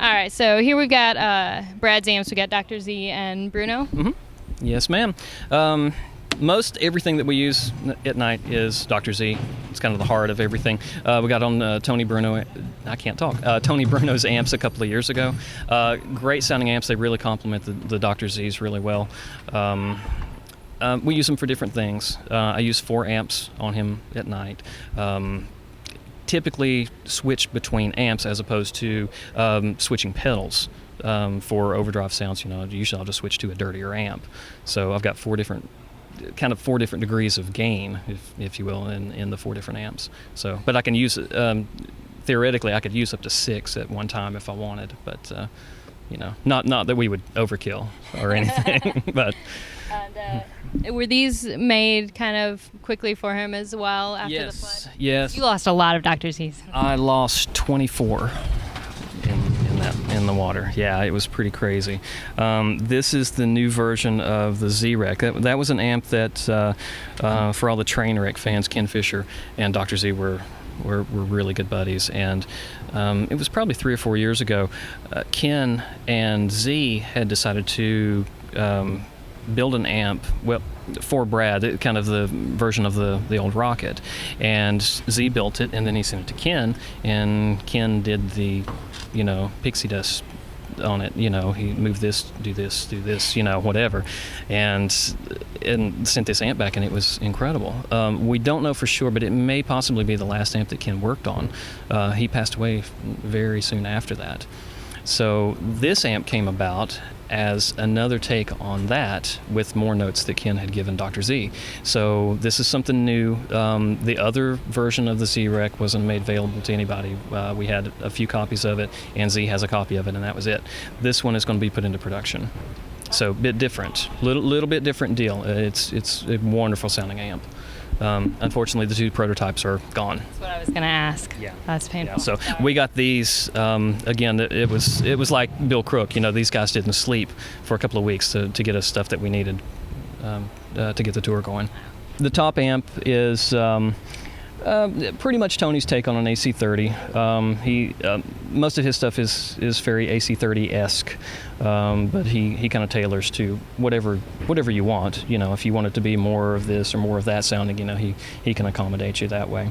All right, so here we got Brad's amps. We got Dr. Z and Bruno. Yes, ma'am. Most everything that we use at night is Dr. Z. It's kind of the heart of everything. We got on Tony Bruno's amps a couple of years ago. Great sounding amps. They really complement the Dr. Z's really well. We use them for different things. I use 4 amps on him at night. Typically switch between amps as opposed to switching pedals. For overdrive sounds, usually I'll just switch to a dirtier amp. So I've got 4 different degrees of gain, if you will, in the 4 different amps. So, but I can use theoretically I could use up to 6 at one time if I wanted, but not that we would overkill or anything. But were these made kind of quickly for him as well after the flood? Yes. You lost a lot of Dr. Z's. I lost 24 in the water. Yeah, it was pretty crazy. This is the new version of the Z-Wreck. That was an amp that for all the Trainwreck fans, Ken Fisher and Dr. Z were really good buddies, and it was probably 3 or 4 years ago. Ken and Z had decided to build an amp, for Brad, kind of the version of the old Rocket, and Z built it, and then he sent it to Ken, and Ken did the pixie dust on it. He moved this, do this, whatever, and sent this amp back, and it was incredible. We don't know for sure, but it may possibly be the last amp that Ken worked on. He passed away very soon after that. So this amp came about as another take on that, with more notes that Ken had given Dr. Z. So this is something new. The other version of the Z-Wreck wasn't made available to anybody. We had a few copies of it, and Z has a copy of it, and that was it. This one is going to be put into production. So a bit different, little bit different deal. It's a wonderful sounding amp. Unfortunately, the 2 prototypes are gone. That's what I was going to ask. Yeah, that's painful. Yeah, so we got these. Again, it was like Bill Crook. These guys didn't sleep for a couple of weeks to get us stuff that we needed to get the tour going. The top amp is pretty much Tony's take on an AC30. Most of his stuff is very AC30-esque, but he kind of tailors to whatever you want. If you want it to be more of this or more of that sounding, he can accommodate you that way.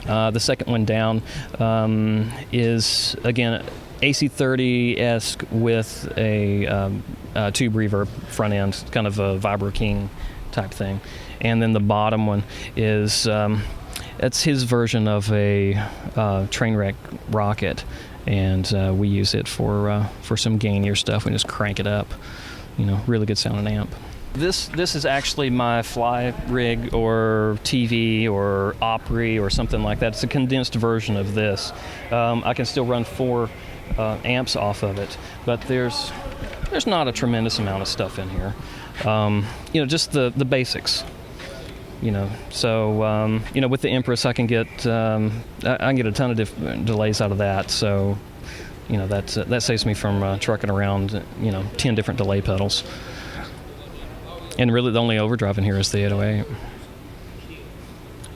The second one down is, again, AC30-esque with a tube reverb front end, kind of a Vibro King type thing. And then the bottom one is that's his version of a Trainwreck Rocket, and we use it for some gainier stuff. We just crank it up. Really good sounding amp. This is actually my fly rig or TV or Opry or something like that. It's a condensed version of this. I can still run 4 amps off of it, but there's not a tremendous amount of stuff in here. Just the basics. So with the Empress, I can get a ton of different delays out of that. So that saves me from trucking around 10 different delay pedals. And really, the only overdrive in here is the 808.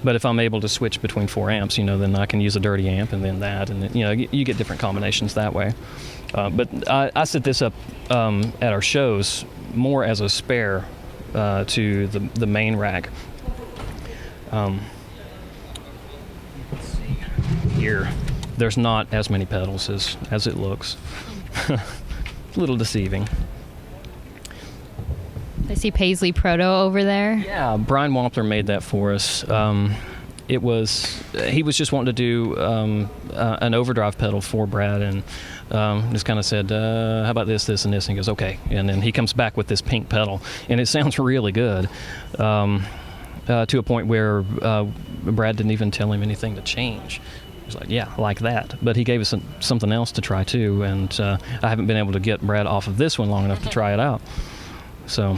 But if I'm able to switch between 4 amps, then I can use a dirty amp and then that, and then, you get different combinations that way. But I set this up at our shows more as a spare to the main rack. Let's see here. There's not as many pedals as it looks. A little deceiving. I see Paisley Proto over there. Yeah, Brian Wampler made that for us. He was just wanting to do an overdrive pedal for Brad, and just kind of said, how about this, and this? And he goes, okay. And then he comes back with this pink pedal, and it sounds really good. To a point where Brad didn't even tell him anything to change. He was like, yeah, like that. But he gave us something else to try too, and I haven't been able to get Brad off of this one long enough to try it out. So,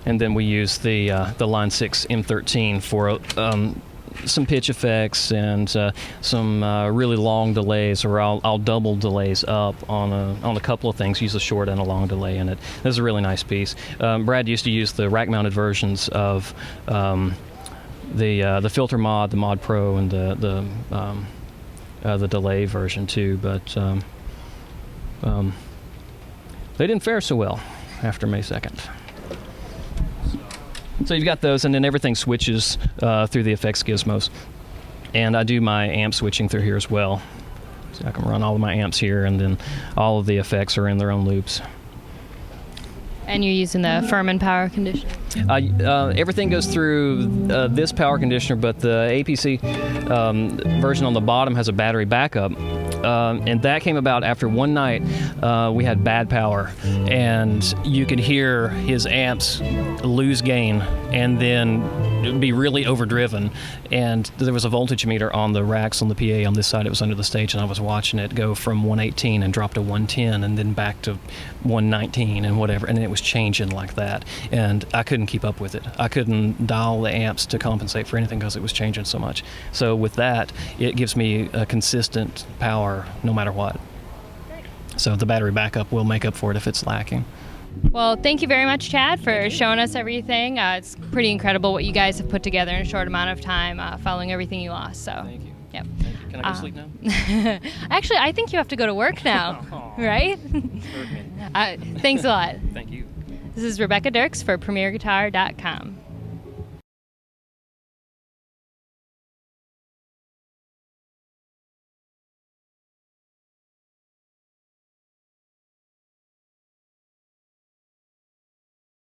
and then we use the Line 6 M13 for some pitch effects and some really long delays, or I'll double delays up on a couple of things, use a short and a long delay in it. This is a really nice piece. Brad used to use the rack-mounted versions of the Filter Mod, the Mod Pro, and the the delay version too, but they didn't fare so well after May 2nd. So you've got those, and then everything switches through the effects gizmos. And I do my amp switching through here as well. So I can run all of my amps here, and then all of the effects are in their own loops. And you're using the Furman power conditioner? Everything goes through this power conditioner, but the APC version on the bottom has a battery backup. And that came about after one night we had bad power, and you could hear his amps lose gain and then be really overdriven. And there was a voltage meter on the racks on the PA on this side. It was under the stage, and I was watching it go from 118 and drop to 110 and then back to 119 and whatever, and it was changing like that. And I couldn't keep up with it. I couldn't dial the amps to compensate for anything because it was changing so much. So with that, it gives me a consistent power no matter what. So the battery backup will make up for it if it's lacking. Well, thank you very much, Chad, for showing us everything. It's pretty incredible what you guys have put together in a short amount of time, following everything you lost. So, Thank you. Yep. Thank you. Can I go sleep now? Actually, I think you have to go to work now, right? Thanks a lot. Thank you. This is Rebecca Dirks for PremierGuitar.com.